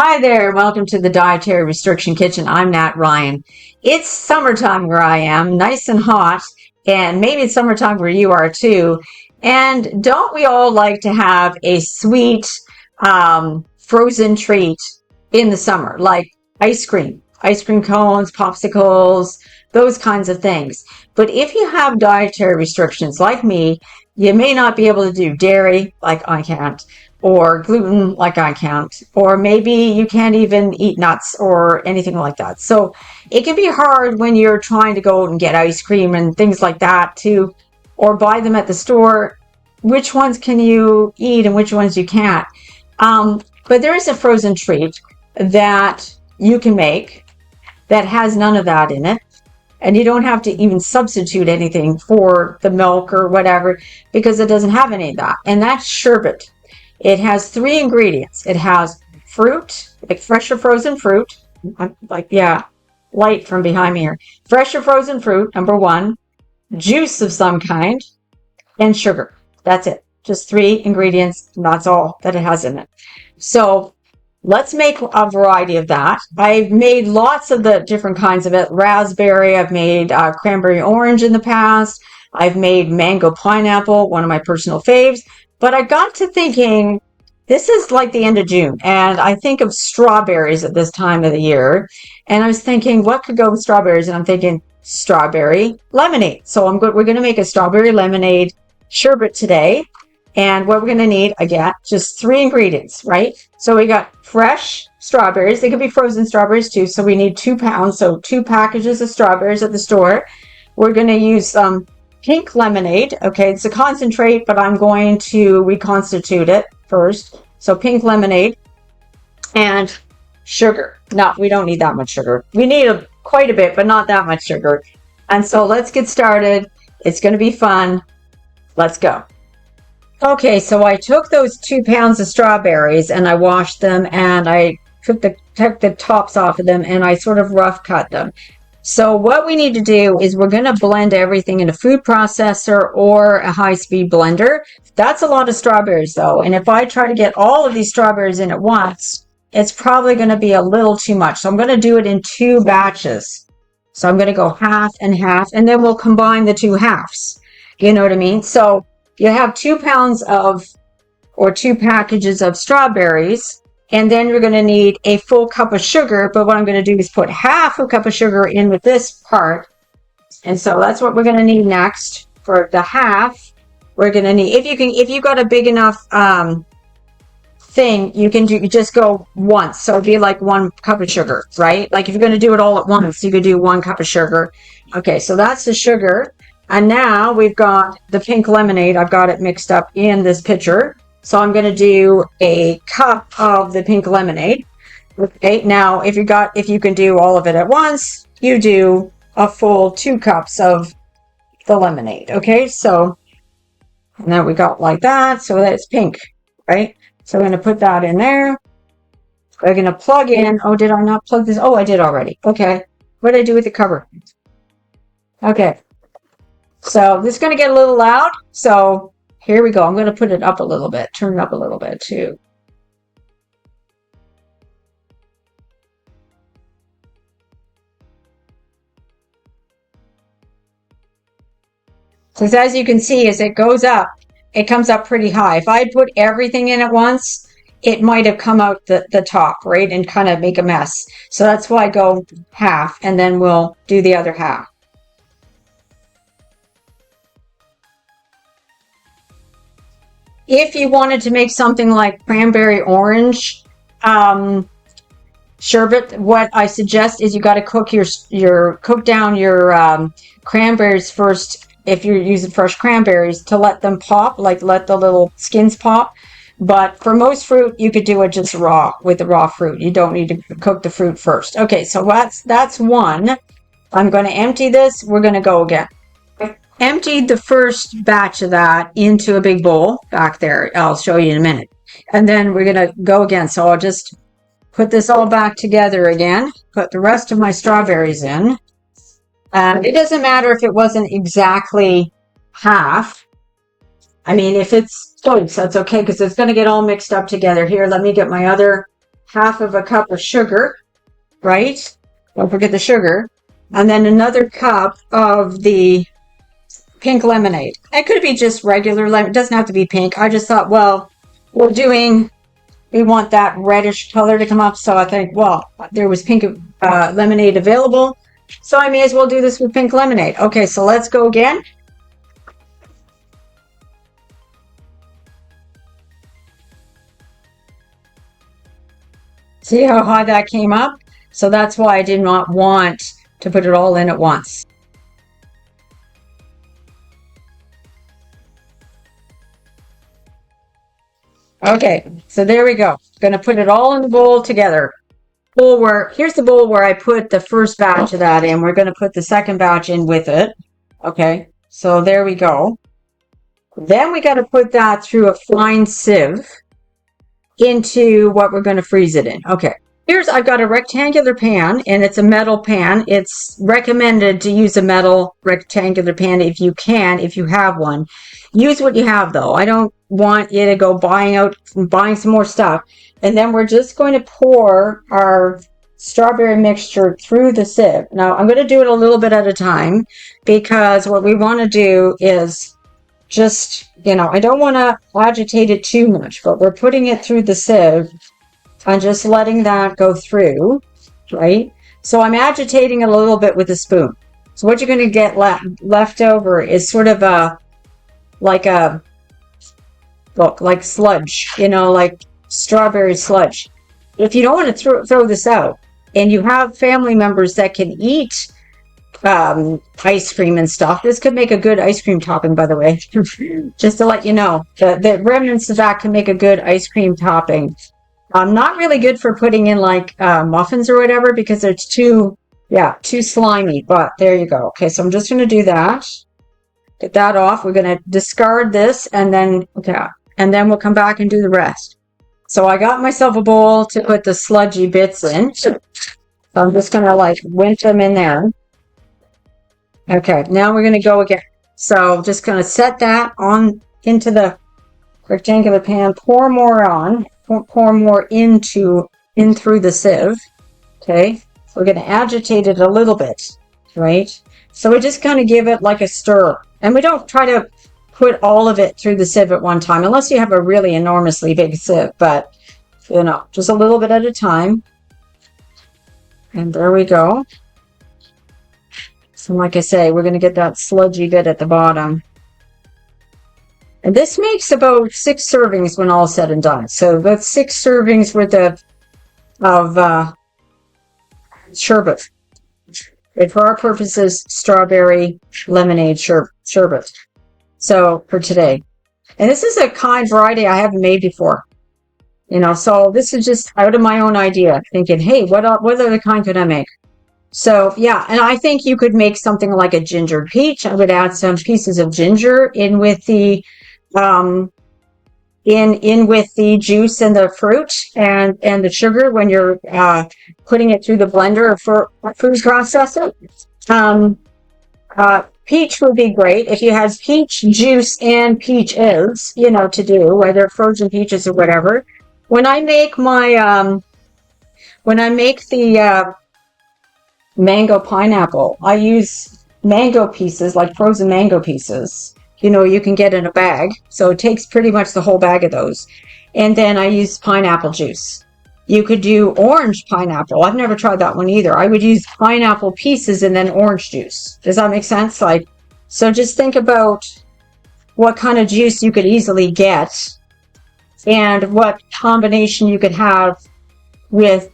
Hi there, welcome to the Dietary Restriction Kitchen. I'm Nat Ryan. It's summertime where I am, nice and hot, and maybe it's summertime where you are too. And don't we all like to have a sweet frozen treat in the summer, like ice cream cones, popsicles, those kinds of things. But if you have dietary restrictions like me, you may not be able to do dairy, like I can't, or gluten like I can't, or maybe you can't even eat nuts or anything like that. So it can be hard when you're trying to go and get ice cream and things like that too, or buy them at the store. Which ones can you eat and which ones you can't? But there is a frozen treat that you can make that has none of that in it. And you don't have to even substitute anything for the milk or whatever because it doesn't have any of that. And that's sherbet. It has three ingredients. It has fruit, like fresh or frozen fruit. Light from behind me here. Fresh or frozen fruit, number one, juice of some kind, and sugar. That's it. Just three ingredients. And that's all that it has in it. So let's make a variety of that. I've made lots of the different kinds of it. Raspberry, I've made cranberry orange in the past. I've made mango pineapple, one of my personal faves. But I got to thinking, this is like the end of June, and I think of strawberries at this time of the year. And I was thinking, what could go with strawberries? And I'm thinking strawberry lemonade. So we're going to make a strawberry lemonade sherbet today. And what we're going to need, again, just three ingredients, right? So we got fresh strawberries. They could be frozen strawberries too. So we need 2 pounds. So 2 packages of strawberries at the store. We're going to use some pink lemonade. Okay, it's a concentrate, but I'm going to reconstitute it first. So pink lemonade and sugar. No, we don't need that much sugar. We need quite a bit, but not that much sugar. And so let's get started. It's going to be fun. Let's go. Okay, so I took those 2 pounds of strawberries and I washed them and I took the tops off of them and I sort of rough cut them. So what we need to do is we're going to blend everything in a food processor or a high-speed blender. That's a lot of strawberries though, and if I try to get all of these strawberries in at once, it's probably going to be a little too much. So I'm going to do it in 2 batches. So I'm going to go half and half, and then we'll combine the 2 halves. You know what I mean? So you have 2 pounds or 2 packages of strawberries, and then you're going to need a full cup of sugar. But what I'm going to do is put half a cup of sugar in with this part. And so that's what we're going to need next for the half. We're going to need, if you've got a big enough thing, you just go once. So it'd be like 1 cup of sugar, right? Like if you're going to do it all at once, you could do 1 cup of sugar. Okay, so that's the sugar. And now we've got the pink lemonade. I've got it mixed up in this pitcher. So I'm going to do a cup of the pink lemonade. Okay, now if you can do all of it at once, you do a full 2 cups of the lemonade. Okay, so now we got like that. So that's pink, right? So I'm going to put that in there. We're going to plug in. Oh, did I not plug this? Oh, I did already. Okay. What did I do with the cover? Okay. So this is going to get a little loud. So here we go. I'm going to put it up a little bit, turn it up a little bit too. So as you can see, as it goes up, it comes up pretty high. If I put everything in at once, it might have come out the top, right? And kind of make a mess. So that's why I go half, and then we'll do the other half. If you wanted to make something like cranberry orange sherbet, what I suggest is you got to cook down your cranberries first. If you're using fresh cranberries, to let them pop, like let the little skins pop. But for most fruit, you could do it just raw with the raw fruit. You don't need to cook the fruit first. Okay, so that's one. I'm going to empty this. We're going to go again. Emptied the first batch of that into a big bowl back there. I'll show you in a minute. And then we're going to go again. So I'll just put this all back together again. Put the rest of my strawberries in. And it doesn't matter if it wasn't exactly half. I mean, if it's close, that's okay because it's going to get all mixed up together. Here, let me get my other half of a cup of sugar, right? Don't forget the sugar. And then another cup of the pink lemonade. It could be just regular lemon. It doesn't have to be pink. I just thought, well, we want that reddish color to come up. So I think, well, there was pink lemonade available. So I may as well do this with pink lemonade. Okay, so let's go again. See how high that came up? So that's why I did not want to put it all in at once. Okay, so there we go. Going to put it all in the bowl together. Here's the bowl where I put the first batch of that in. We're going to put the second batch in with it. Okay, so there we go. Then we got to put that through a fine sieve into what we're going to freeze it in. Okay, I've got a rectangular pan, and it's a metal pan. It's recommended to use a metal rectangular pan if you can, if you have one. Use what you have, though. I don't want you to go buying some more stuff. And then we're just going to pour our strawberry mixture through the sieve. Now, I'm going to do it a little bit at a time, because what we want to do is just, I don't want to agitate it too much, but we're putting it through the sieve and just letting that go through, right? So I'm agitating it a little bit with a spoon. So what you're going to get left over is sort of like sludge, like strawberry sludge. If you don't want to throw this out, and you have family members that can eat ice cream and stuff, this could make a good ice cream topping, by the way. Just to let you know, the remnants of that can make a good ice cream topping. Not really good for putting in muffins or whatever, because it's too slimy, but there you go. Okay, so I'm just going to do that. Get that off. We're going to discard this, and then we'll come back and do the rest. So I got myself a bowl to put the sludgy bits in. So I'm just going to winch them in there. Okay, now we're going to go again. So just going to set that on into the rectangular pan. Pour more on. Pour more in through the sieve. Okay, so we're going to agitate it a little bit, right? So we just kind of give it like a stir. And we don't try to put all of it through the sieve at one time, unless you have a really enormously big sieve, but just a little bit at a time. And there we go. So like I say, we're going to get that sludgy bit at the bottom. And this makes about 6 servings when all said and done. So that's 6 servings worth of sherbet. And for our purposes, strawberry lemonade sherbet. So for today. And this is a kind variety I haven't made before. So this is just out of my own idea, thinking, hey, what other kind could I make? So yeah, and I think you could make something like a ginger peach. I would add some pieces of ginger in with the in with the juice and the fruit and the sugar when you're putting it through the blender or food processor. Peach would be great if you had peach juice and peaches, to do, whether frozen peaches or whatever. When I make the mango pineapple, I use mango pieces, like frozen mango pieces. You can get in a bag. So it takes pretty much the whole bag of those. And then I use pineapple juice. You could do orange pineapple. I've never tried that one either. I would use pineapple pieces and then orange juice. Does that make sense? So just think about what kind of juice you could easily get and what combination you could have with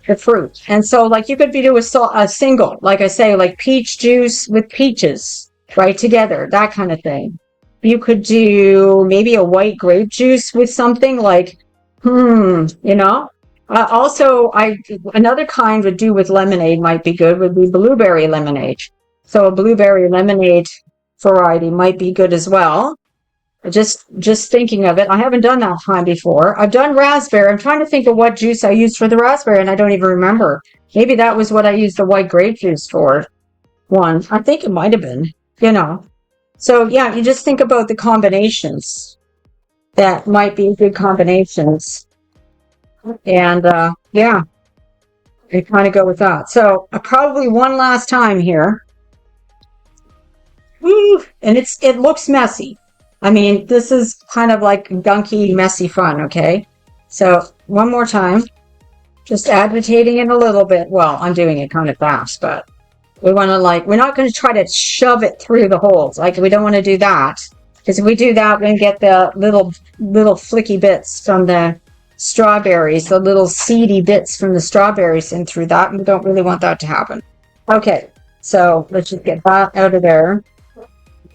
the fruit. And so you could do a single, like I say, like peach juice with peaches, right, together, that kind of thing. You could do maybe a white grape juice with something also, another kind would do with lemonade would be blueberry lemonade. So a blueberry lemonade variety might be good as well. Just thinking of it. I haven't done that kind before. I've done raspberry. I'm trying to think of what juice I used for the raspberry, and I don't even remember. Maybe that was what I used the white grape juice for. One. I think it might have been, So yeah, you just think about the combinations that might be good combinations. And yeah, I kind of go with that. So probably one last time here. Woo! And it looks messy. I mean, this is kind of like gunky, messy fun, okay? So one more time, just agitating it a little bit. Well, I'm doing it kind of fast, but we want to we're not going to try to shove it through the holes. Like, we don't want to do that. Because if we do that, we can get the little flicky bits from the strawberries, the little seedy bits from the strawberries in through that. And we don't really want that to happen. Okay, so let's just get that out of there.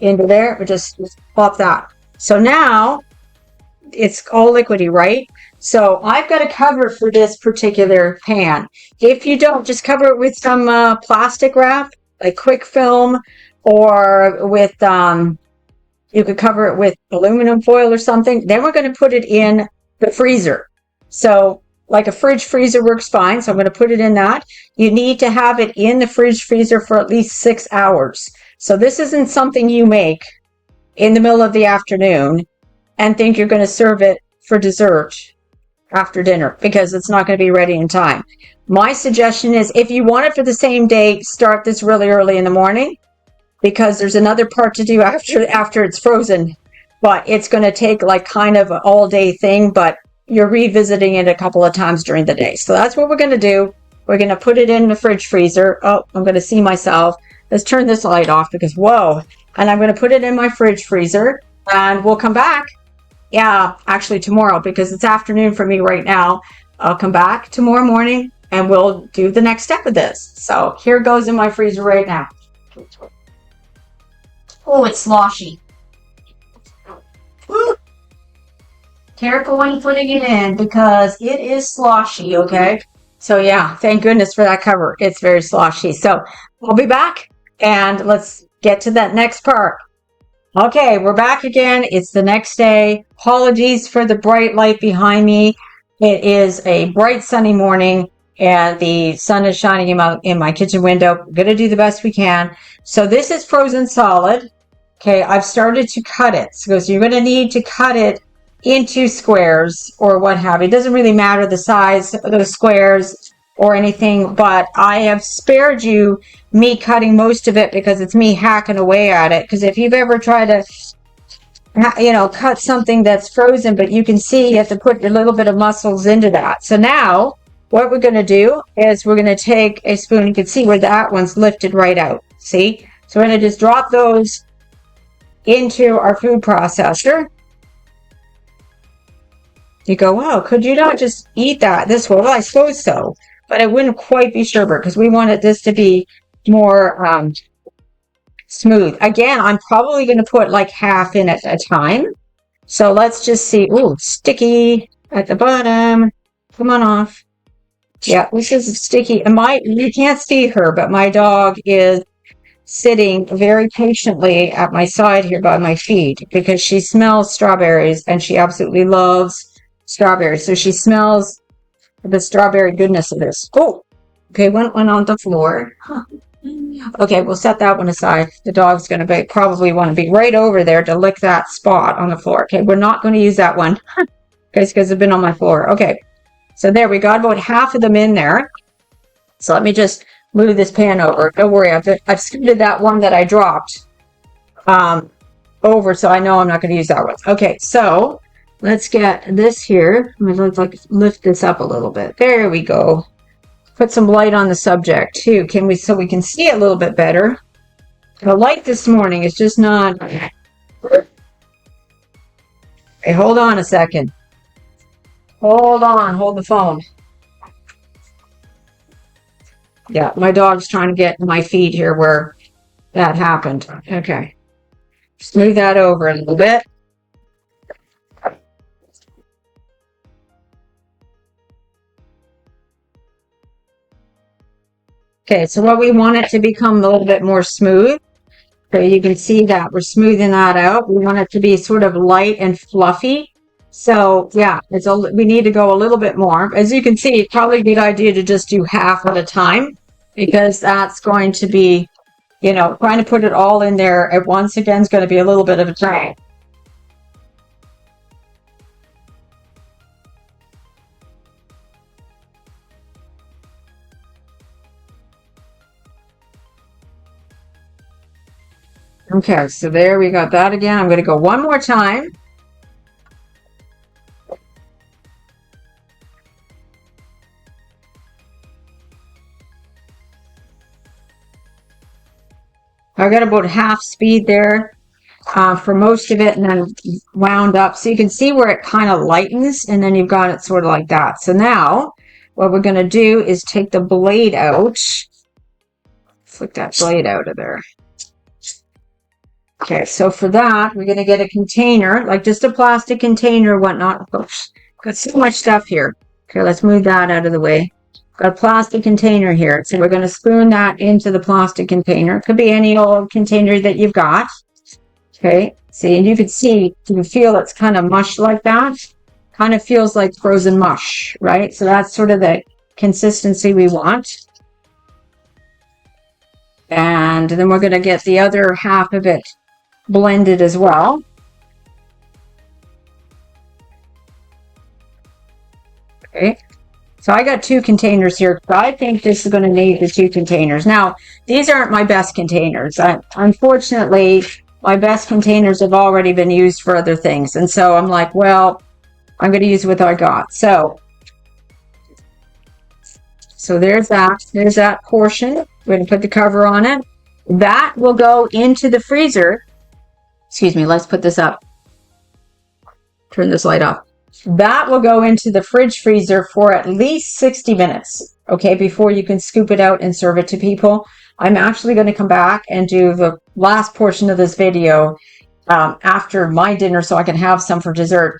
Into there, we just pop that. So now it's all liquidy, right? So I've got a cover for this particular pan. If you don't, just cover it with some plastic wrap, like quick film, or with you could cover it with aluminum foil or something. Then we're going to put it in the freezer. So like a fridge freezer works fine. So I'm going to put it in that. You need to have it in the fridge freezer for at least 6 hours. So this isn't something you make in the middle of the afternoon and think you're going to serve it for dessert after dinner, because it's not going to be ready in time. My suggestion is, if you want it for the same day, start this really early in the morning, because there's another part to do after it's frozen. But it's going to take like kind of an all day thing, but you're revisiting it a couple of times during the day. So that's what we're going to do. We're going to put it in the fridge freezer. Oh, I'm going to see myself. Let's turn this light off because, whoa. And I'm going to put it in my fridge freezer, and we'll come back. Yeah, actually tomorrow, because it's afternoon for me right now. I'll come back tomorrow morning and we'll do the next step of this. So here it goes in my freezer right now. Oh, it's sloshy. Woo. Careful when putting it in, because it is sloshy, okay? So yeah, thank goodness for that cover. It's very sloshy. So I'll be back and let's get to that next part. Okay, we're back again. It's the next day. Apologies for the bright light behind me. It is a bright sunny morning and the sun is shining in my kitchen window. I'm going to do the best we can. So this is frozen solid. Okay, I've started to cut it. So you're going to need to cut it into squares or what have you. It doesn't really matter the size of the squares or anything, but I have spared you me cutting most of it because it's me hacking away at it. Because if you've ever tried to, cut something that's frozen, but you can see you have to put a little bit of muscles into that. So now what we're going to do is we're going to take a spoon. You can see where that one's lifted right out. See? So we're going to just drop those into our food processor. You go, wow, could you not just eat that this way? Well, I suppose so, but it wouldn't quite be sherbet because we wanted this to be more smooth. Again, I'm probably going to put like half in at a time. So let's just see. Ooh, sticky at the bottom. Come on off. Yeah, this is sticky. And you can't see her, but my dog is sitting very patiently at my side here by my feet because she smells strawberries and she absolutely loves strawberries. So she smells the strawberry goodness of this. Oh, okay, one on the floor. Huh. Okay, we'll set that one aside. The dog's going to probably want to be right over there to lick that spot on the floor. Okay, we're not going to use that one. Guys, because it's been on my floor. Okay, so there, we got about half of them in there. So let me just move this pan over. Don't worry, I've scooted that one that I dropped over, so I know I'm not going to use that one. Okay, so let's get this here. Let's lift this up a little bit. There we go. Put some light on the subject too. So we can see it a little bit better. The light this morning is just not. Hey, hold on a second. Hold on. Hold the phone. Yeah, my dog's trying to get my feet here where that happened. Okay. Smooth that over a little bit. Okay, so what we want it to become a little bit more smooth. So you can see that we're smoothing that out. We want it to be sort of light and fluffy. So yeah, we need to go a little bit more. As you can see, it's probably a good idea to just do half at a time, because that's going to be, trying to put it all in there at once again is going to be a little bit of a drag. Okay, so there we got that again. I'm going to go one more time. I got about half speed there for most of it, and then wound up. So you can see where it kind of lightens, and then you've got it sort of like that. So now what we're going to do is take the blade out. Flick that blade out of there. Okay, so for that, we're going to get a container, like just a plastic container, whatnot. Oops, got so much stuff here. Okay, let's move that out of the way. Got a plastic container here. So we're going to spoon that into the plastic container. It could be any old container that you've got. Okay, see, and you can feel it's kind of mush like that. Kind of feels like frozen mush, right? So that's sort of the consistency we want. And then we're going to get the other half of it blended as well. Okay, so I got 2 containers here. I think this is going to need the 2 containers. Now, these aren't my best containers. Unfortunately, my best containers have already been used for other things. And so I'm like, well, I'm going to use what I got. So there's that. There's that portion. We're going to put the cover on it. That will go into the freezer. Excuse me, let's put this up. Turn this light off. That will go into the fridge freezer for at least 60 minutes, okay, before you can scoop it out and serve it to people. I'm actually going to come back and do the last portion of this video after my dinner so I can have some for dessert.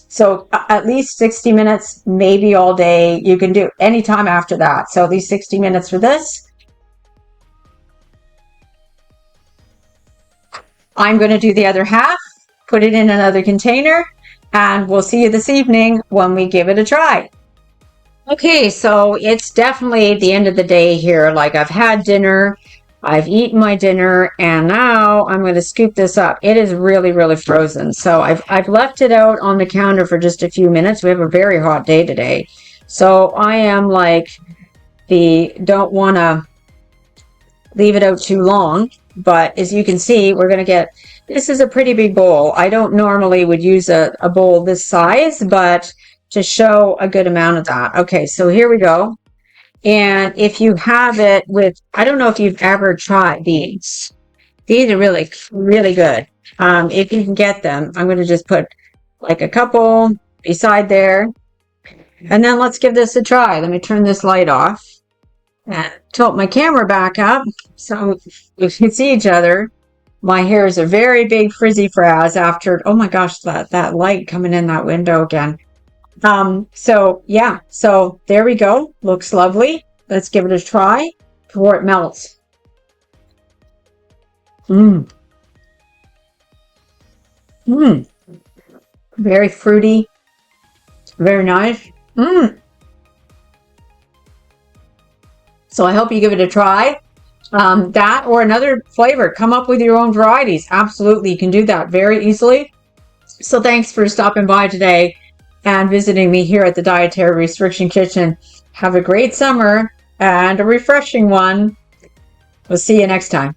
So at least 60 minutes, maybe all day. You can do anytime after that. So at least 60 minutes for this. I'm going to do the other half, put it in another container, and we'll see you this evening when we give it a try. Okay, so it's definitely the end of the day here. Like, I've had dinner, I've eaten my dinner, and now I'm going to scoop this up. It is really, really frozen. So I've left it out on the counter for just a few minutes. We have a very hot day today. So I am like, don't want to leave it out too long. But as you can see, we're going to get, this is a pretty big bowl. I don't normally would use a bowl this size, but to show a good amount of that. Okay, so here we go. And if you have it with, I don't know if you've ever tried these. These are really, really good. If you can get them, I'm going to just put like a couple beside there. And then let's give this a try. Let me turn this light off. And tilt my camera back up so we can see each other. My hair is a very big frizzy frizz after, oh my gosh, that light coming in that window again. So yeah, so there we go. Looks lovely. Let's give it a try before it melts. Very fruity. Very nice. So I hope you give it a try. That or another flavor. Come up with your own varieties. Absolutely, you can do that very easily. So thanks for stopping by today and visiting me here at the Dietary Restriction Kitchen. Have a great summer and a refreshing one. We'll see you next time.